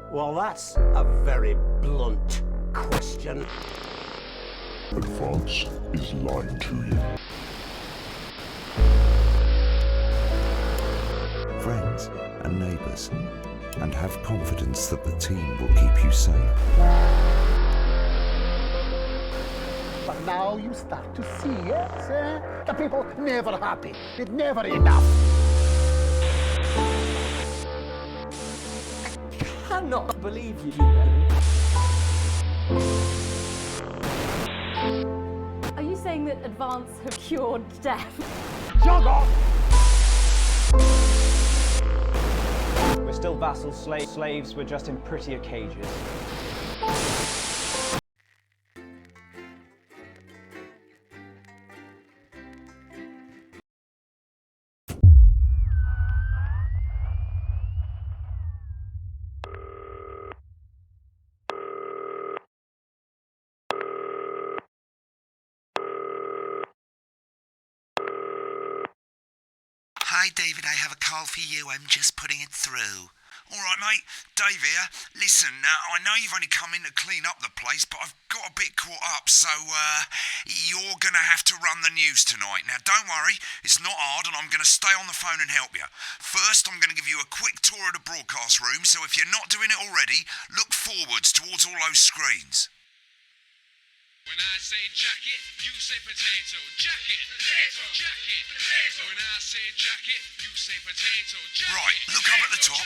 Well, that's a very blunt question. Advance is lying to you. Friends and neighbours, and have confidence that the team will keep you safe. But now you start to see, yes, the people never happy. It's never enough. I cannot believe you, Ellen. Are you saying that Advance have cured death? Jog off! We're still vassals, slaves, we're just in prettier cages. Hi, David, I have a call for you. I'm just putting it through. All right, mate. Dave here. Listen, I know you've only come in to clean up the place, but I've got a bit caught up, so you're going to have to run the news tonight. Now, don't worry, it's not hard, and I'm going to stay on the phone and help you. First, I'm going to give you a quick tour of the broadcast room, so if you're not doing it already, look forwards towards all those screens. When I say jacket, you say potato. Jacket, potato, jacket, potato. When I say jacket, you say potato. Jacket, right, look up at the top.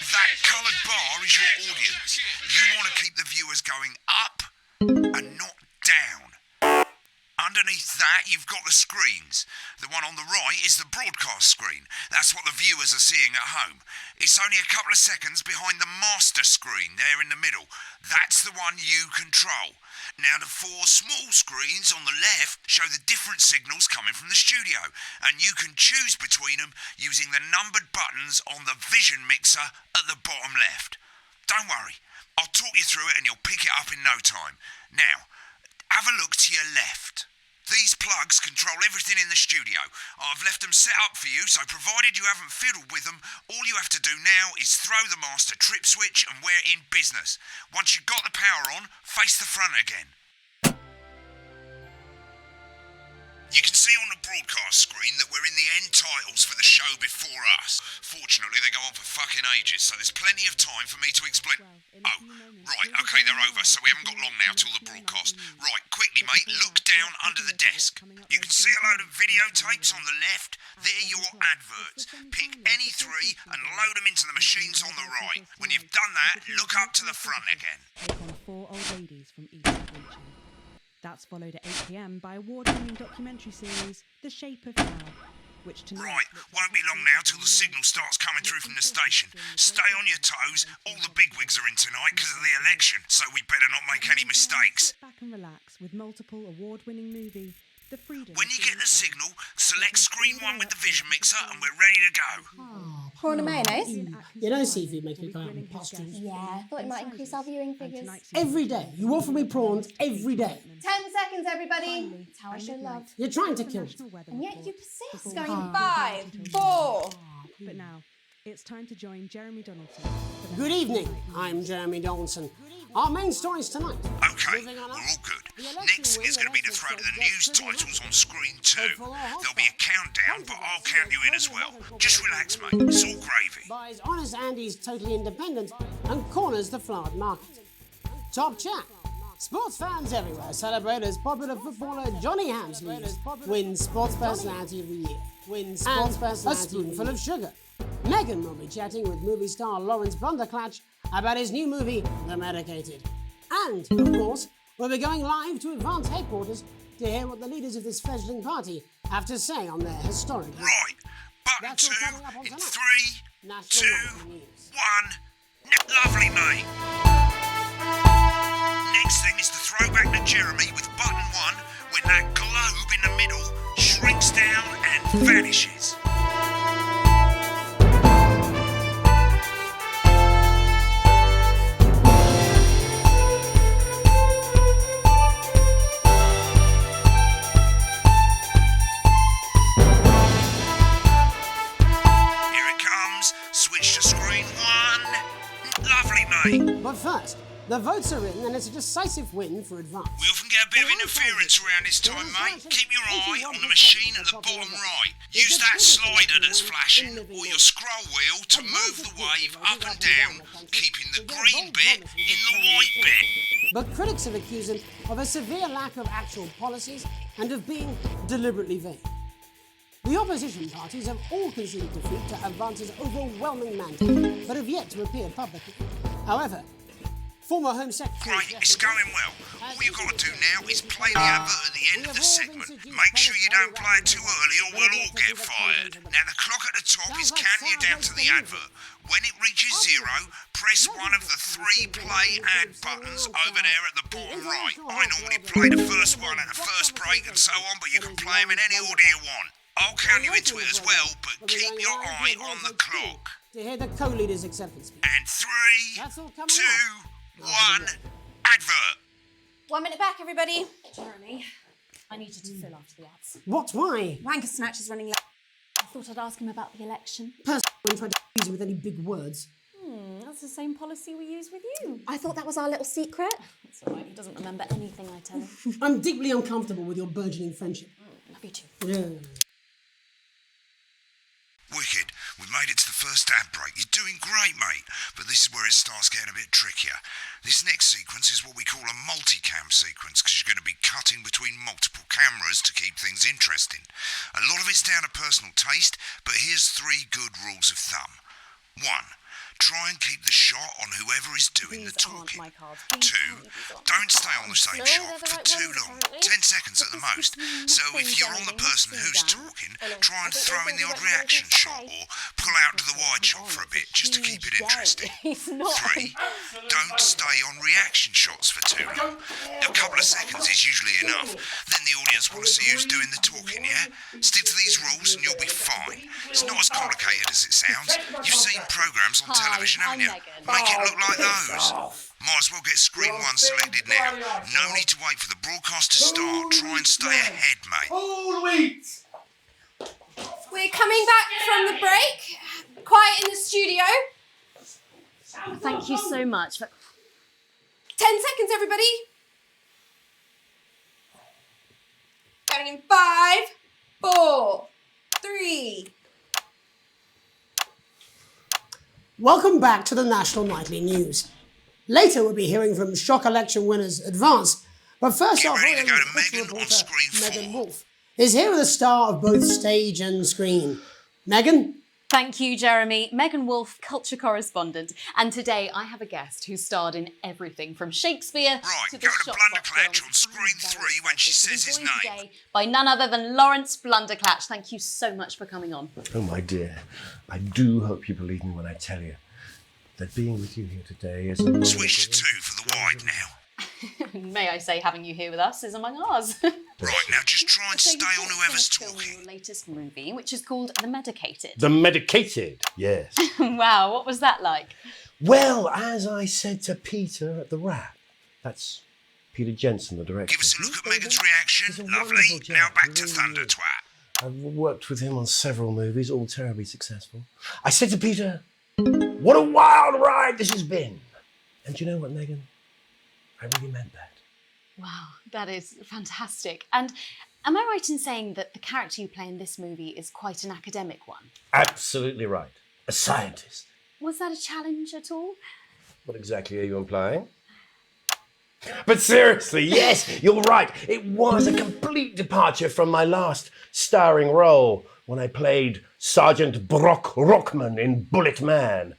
That coloured bar is your audience. You want to keep the viewers going up and not down. Underneath that, you've got the screens. The one on the right is the broadcast screen. That's what the viewers are seeing at home. It's only a couple of seconds behind the master screen there in the middle. That's the one you control. Now, the four small screens on the left show the different signals coming from the studio, and you can choose between them using the numbered buttons on the vision mixer at the bottom left. Don't worry, I'll talk you through it and you'll pick it up in no time. Now, have a look to your left. These plugs control everything in the studio. I've left them set up for you, so provided you haven't fiddled with them, all you have to do now is throw the master trip switch and we're in business. Once you've got the power on, face the front again. You can see on the broadcast screen that we're in the end titles for the show before us. Fortunately, they go on for fucking ages, so there's plenty of time for me to explain. Oh, right, okay, they're over, so we haven't got long now till the broadcast. Right, quickly, mate, look down under the desk. You can see a load of videotapes on the left. They're your adverts. Pick any three and load them into the machines on the right. When you've done that, look up to the front again. Take on 4 old ladies from East Region. That's followed at 8 p.m. by award-winning documentary series The Shape of Now, which tonight... Right, won't be long now till the signal starts coming through from the station. Stay on your toes. All the bigwigs are in tonight because of the election, so we better not make any mistakes. Sit back and relax with multiple award-winning movie The Freedom... When you get the signal, select screen 1 with the vision mixer and we're ready to go. Prawn and mayonnaise? You know seafood makes me cry on pustules. Yeah, I thought it might increase our viewing figures. Every day. You offer me prawns every day. 10 seconds, everybody. That's how I show love. You're trying to kill me. And yet you persist. Going Going 5, 4. But now, it's time to join Jeremy Donaldson. Good evening. I'm Jeremy Donaldson. Our main stories tonight. Okay, we're all good. Next is going to be the throw to the news titles on screen 2. There'll be a countdown, but I'll count you in as well. Just relax, mate. It's all gravy. Buys Honest Andy's Totally Independent and corners the flowered market. Top chat. Sports fans everywhere celebrate as popular footballer Johnny Hamsley wins Sports Personality of the Year. Wins Sports Personality. A spoonful of sugar. Megan will be chatting with movie star Lawrence Blunderclatch about his new movie, The Medicated. And, of course, we'll be going live to Advance headquarters to hear what the leaders of this fledgling party have to say on their historic... Right, button 2 in 3, 2, 1. Lovely, mate. Next thing is the throwback to Jeremy with button 1 when that globe in the middle shrinks down and vanishes. Switch to screen 1. Lovely, mate. mate. But first, the votes are in and it's a decisive win for Advance. We often get a bit of interference around this time, mate. Keep your eye on the machine at the bottom right. Use that slider that's flashing or your scroll wheel to move the wave up and down, keeping the green bit in the white bit. But critics have accused him of a severe lack of actual policies and of being deliberately vague. The opposition parties have all conceded defeat to Advance's overwhelming mandate, but have yet to appear publicly. However, former Home Secretary... Right, it's going well. All you've got to do now is play the advert at the end of the segment. Make sure you don't play it too early or we'll all get fired. Now, the clock at the top is counting you down to the advert. When it reaches 0, press one of the 3 play ad buttons over there at the bottom right. I normally play the first one at the first break and so on, but you can play them in any order you want. I'll count you into it as well, but keep your eye on the clock. To hear the co-leader's acceptance speech. And 3, 2, 1, advert. 1 minute back, everybody. Jeremy, I needed to fill after the ads. What? Why? Wanker Snatch is running late. I thought I'd ask him about the election. Personally, when trying to use it with any big words. That's the same policy we use with you. I thought that was our little secret. It's all right, he doesn't remember anything I tell him. I'm deeply uncomfortable with your burgeoning friendship. Love you too. Yeah. Wicked. We've made it to the first ad break. You're doing great, mate. But this is where it starts getting a bit trickier. This next sequence is what we call a multicam sequence, because you're going to be cutting between multiple cameras to keep things interesting. A lot of it's down to personal taste, but here's 3 good rules of thumb. 1. Try and keep the shot on whoever is doing the talking. 2. Don't stay on the same shot for too long, 10 seconds at the most. So if you're on the person who's talking, try and throw in the odd reaction shot or pull out to the wide shot for a bit, just to keep it interesting. 3. Don't stay on reaction shots for too long. A couple of seconds is usually enough. Then the audience want to see who's doing the talking, yeah? Stick to these rules and you'll be fine. It's not as complicated as it sounds. You've seen programmes on television, haven't you? Make it look like those. Might as well get screen 1 selected now. No need to wait for the broadcast to start. Try and stay ahead, mate. We're coming back from the break. Quiet in the studio. Thank you so much. 10 seconds, everybody. Going in 5, 4, 3. Welcome back to the National Nightly News. Later we'll be hearing from shock election winners Advance, but first off, Megan Wolf is here with a star of both stage and screen. Megan? Thank you, Jeremy. Megan Wolf, culture correspondent. And today I have a guest who starred in everything from Shakespeare to the go to Blunderclatch on screen 3 when she says his name. Today by none other than Lawrence Blunderclatch. Thank you so much for coming on. Oh, my dear. I do hope you believe me when I tell you that being with you here today is a... Switch to 2 for the wide now. May I say, having you here with us is among ours. Right, now just try and stay on whoever's talking. Your latest movie, which is called The Medicated. The Medicated, yes. Wow, what was that like? Well, as I said to Peter at the Wrap, that's Peter Jensen, the director. Give us a look at Megan's reaction. Lovely. Now back to Thunder Twat. I've worked with him on several movies, all terribly successful. I said to Peter, what a wild ride this has been. And do you know what, Megan? I really meant that. Wow, that is fantastic. And am I right in saying that the character you play in this movie is quite an academic one? Absolutely right. A scientist. Was that a challenge at all? What exactly are you implying? But seriously, yes, you're right. It was a complete departure from my last starring role when I played Sergeant Brock Rockman in Bullet Man.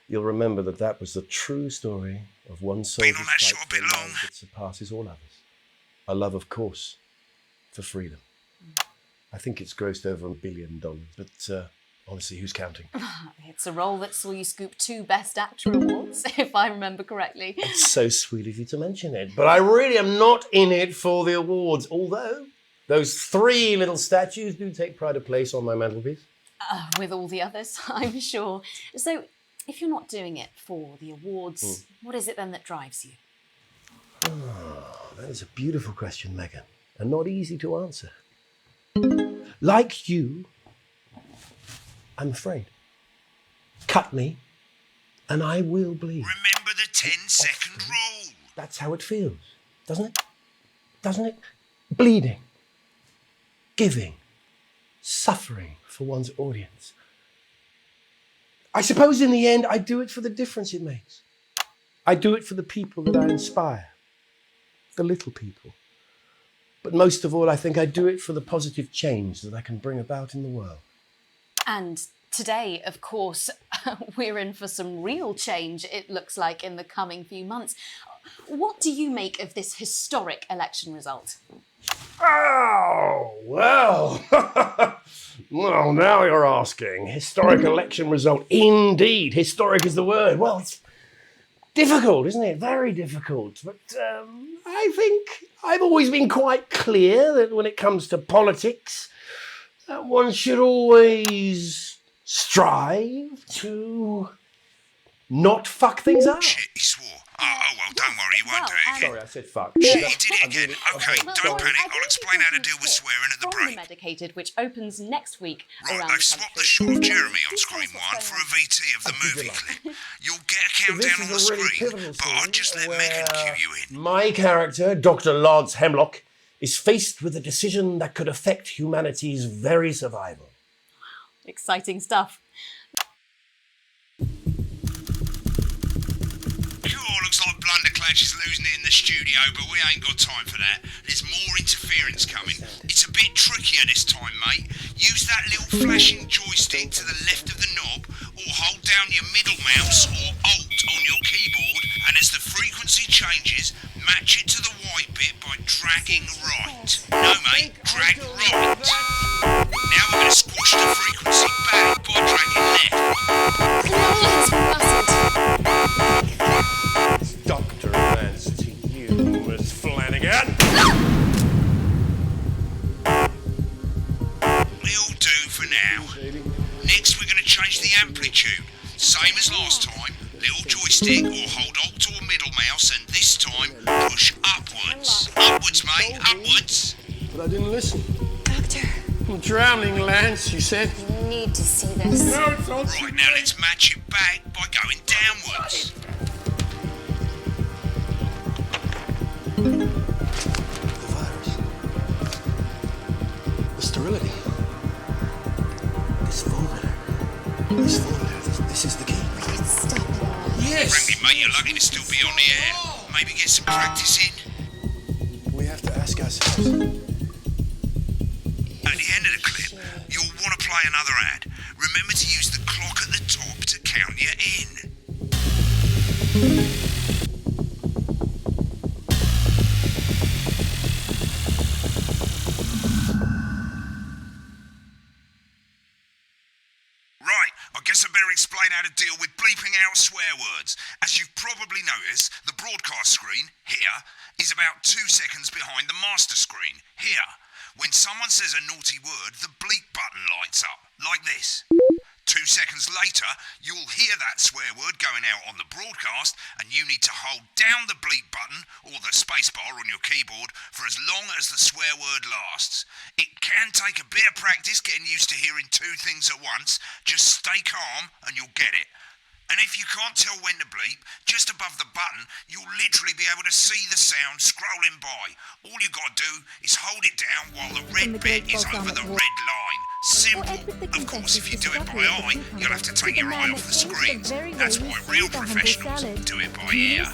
You'll remember that was the true story of one soldier's fight for a love that surpasses all others. A love, of course, for freedom. I think it's grossed over $1 billion, but honestly, who's counting? It's a role that saw you scoop 2 Best Actor awards, if I remember correctly. It's so sweet of you to mention it, but I really am not in it for the awards, although those 3 little statues do take pride of place on my mantelpiece. With all the others, I'm sure. So, if you're not doing it for the awards, what is it then that drives you? Oh, that is a beautiful question, Megan, and not easy to answer. Like you, I'm afraid. Cut me, and I will bleed. Remember the 10-second rule. That's how it feels, doesn't it? Doesn't it? Bleeding, giving, suffering for one's audience. I suppose in the end, I do it for the difference it makes. I do it for the people that I inspire, the little people. But most of all, I think I do it for the positive change that I can bring about in the world. And today, of course, we're in for some real change, it looks like, in the coming few months. What do you make of this historic election result? Oh, well. Well, now you're asking. Historic election result. Indeed, historic is the word. Well, it's difficult, isn't it? Very difficult. But I think I've always been quite clear that when it comes to politics, that one should always strive to not fuck things up. Shit, he swore. Oh, well, don't worry, he won't do it again. Sorry, I said fuck. Shit, he did it again. Okay, don't panic. I'll explain how to deal with swearing at the break. Uncommentated, which opens next week. Right, they've swapped the shot of Jeremy on screen 1 for a VT of the movie clip. You'll get a countdown on the screen, but I'll just let Megan cue you in. My character, Dr. Lance Hemlock, is faced with a decision that could affect humanity's very survival. Exciting stuff. Looks like Blunderclash is losing it in the studio, but we ain't got time for that. There's more interference coming. It's a bit trickier this time, mate. Use that little flashing joystick to the left of the knob, or hold down your middle mouse or Alt on your keyboard, and as the frequency changes, match it to the white bit by dragging right. No, mate, drag right. Now we're going to squash the frequency back by dragging left. Dr. Lance to you, Miss Flanagan. It'll do for now. Next, we're going to change the amplitude. Same as last time. Little joystick or hold Alt or middle mouse, and this time push upwards. Upwards, mate, upwards. But I didn't listen. Doctor, I'm drowning, Lance, you said. you need to see this. No, it's all Right, now let's match it back by going downwards. The virus. The sterility. This formula. This is the key. It's stopping. Yes! Frankly, mate, you're lucky to still be on the air. Maybe get some practice in. We have to ask ourselves. At the end of the clip, you'll want to play another ad. Remember to use the clock at the top to count you in. Right, I guess I better explain how to deal with bleeping out swear words. As you've probably noticed, the broadcast screen, here, is about 2 seconds behind the master screen, here. When someone says a naughty word, the bleep button lights up, like this. 2 seconds later, you'll hear that swear word going out on the broadcast, and you need to hold down the bleep button, or the spacebar on your keyboard, for as long as the swear word lasts. It can take a bit of practice getting used to hearing 2 things at once. Just stay calm and you'll get it. And if you can't tell when to bleep, just above the button, you'll literally be able to see the sound scrolling by. All you got to do is hold it down while the red bit is over the red line. Simple. Of course, if you do it by eye, you'll have to take your eye off the screen. That's why real professionals do it by ear.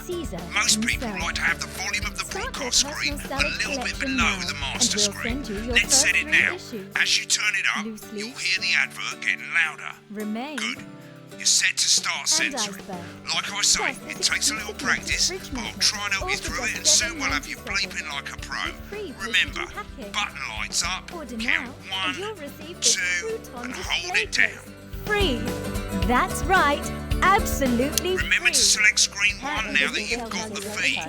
Most people like to have the volume of the broadcast screen a little bit below the master screen. Let's set it now. As you turn it up, you'll hear the advert getting louder. Good. You're set to start censoring. Like I say, it takes a little practice, but I'll try and help you through it, and soon we'll have you bleeping like a pro. Remember, button lights up, count 1, 2, and hold it down. Free. That's right. Absolutely free. Remember to select screen 1 now that you've got the feed.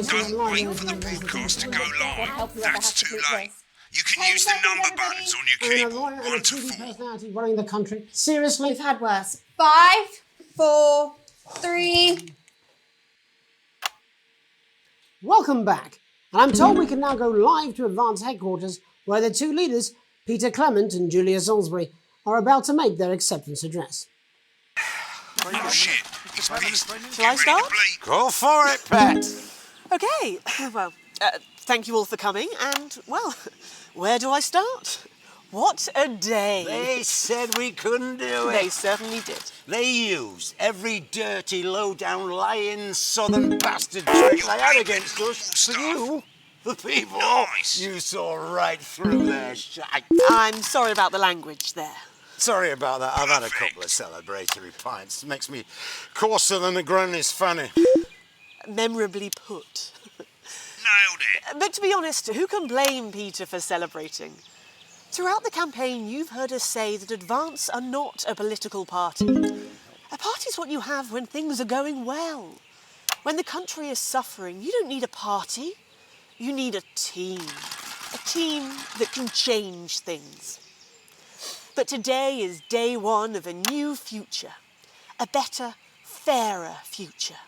Don't wait for the broadcast to go live. That's too late. You can use the number buttons on your keyboard, 1 to 4. Personality running the country. Seriously? We've had worse. 5, 4, 3. Welcome back. And I'm told we can now go live to Advance Headquarters, where the 2 leaders, Peter Clement and Julia Salisbury, are about to make their acceptance address. Oh shit, Shall I start? Go for it, Pet. Okay, well, thank you all for coming, and, well, where do I start? What a day. They said we couldn't do it. They certainly did. They used every dirty, low-down, lying southern bastard trick they had against us. For you, the people, you saw right through their shite. I'm sorry about the language there. Sorry about that. I've had a couple of celebratory pints. Makes me coarser than a granny's fanny. Memorably put. Nailed it. But to be honest, who can blame Peter for celebrating? Throughout the campaign, you've heard us say that Advance are not a political party. A party's what you have when things are going well. When the country is suffering, you don't need a party. You need a team. A team that can change things. But today is day one of a new future. A better, fairer future.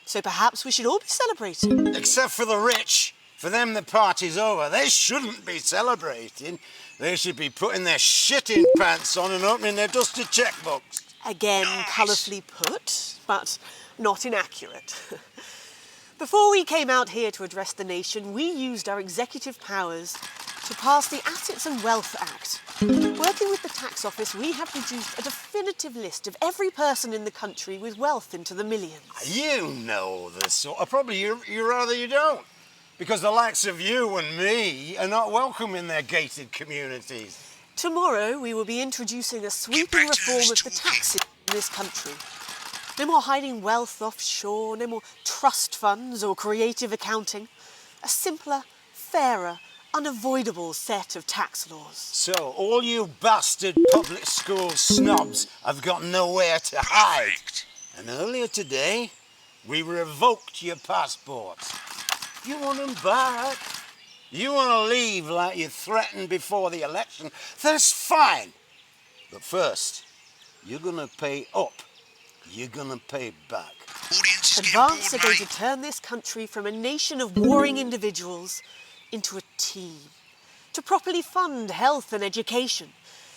So perhaps we should all be celebrating. Except for the rich. For them, the party's over. They shouldn't be celebrating. They should be putting their shitting pants on and opening their dusty checkbooks. Again, colourfully put, but not inaccurate. Before we came out here to address the nation, we used our executive powers to pass the Assets and Wealth Act. Working with the tax office, we have produced a definitive list of every person in the country with wealth into the millions. You know the sort of... Probably you rather you don't. Because the likes of you and me are not welcome in their gated communities. Tomorrow, we will be introducing a sweeping reform of the tax system in this country. No more hiding wealth offshore, no more trust funds or creative accounting. A simpler, fairer, unavoidable set of tax laws. So, all you bastard public school snobs have got nowhere to hide. And earlier today, we revoked your passports. You want them back? You want to leave like you threatened before the election? That's fine. But first, you're going to pay up. You're going to pay back. Advance are going to turn this country from a nation of warring individuals into a team. To properly fund health and education.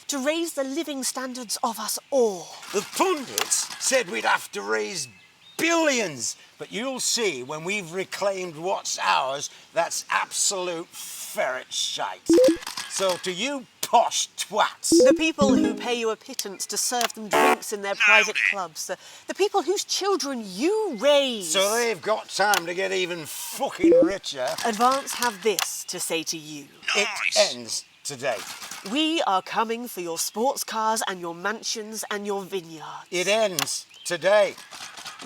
To raise the living standards of us all. The pundits said we'd have to raise billions. But you'll see when we've reclaimed what's ours, that's absolute ferret shite. So to you posh twats. The people who pay you a pittance to serve them drinks in their private clubs. The people whose children you raise. So they've got time to get even fucking richer. Advance have this to say to you. It ends today. We are coming for your sports cars and your mansions and your vineyards. It ends today.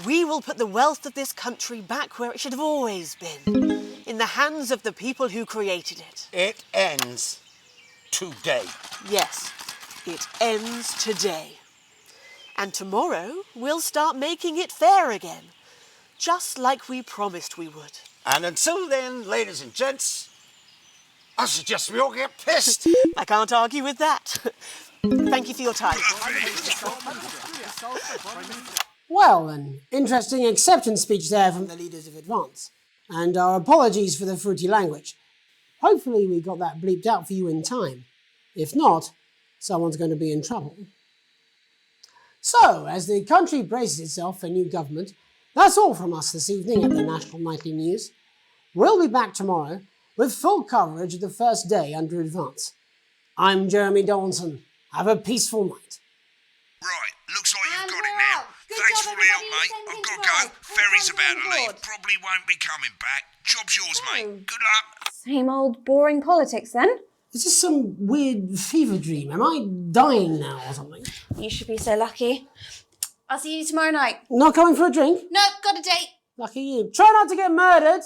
We will put the wealth of this country back where it should have always been. In the hands of the people who created it. It ends today. Yes, it ends today. And tomorrow, we'll start making it fair again. Just like we promised we would. And until then, ladies and gents, I suggest we all get pissed. I can't argue with that. Thank you for your time. Well, an interesting acceptance speech there from the leaders of Advance. And our apologies for the fruity language. Hopefully we got that bleeped out for you in time. If not, someone's going to be in trouble. So, as the country braces itself for new government, that's all from us this evening at the National Nightly News. We'll be back tomorrow with full coverage of the first day under Advance. I'm Jeremy Donaldson. Have a peaceful night. Right, looks like you've got it now. Thanks for all the help, mate. I've got to go. Ferry's about to leave. Probably won't be coming back. Job's yours, mate. Good luck. Same old boring politics then. Is this some weird fever dream? Am I dying now or something? You should be so lucky. I'll see you tomorrow night. Not coming for a drink? No, got a date. Lucky you. Try not to get murdered.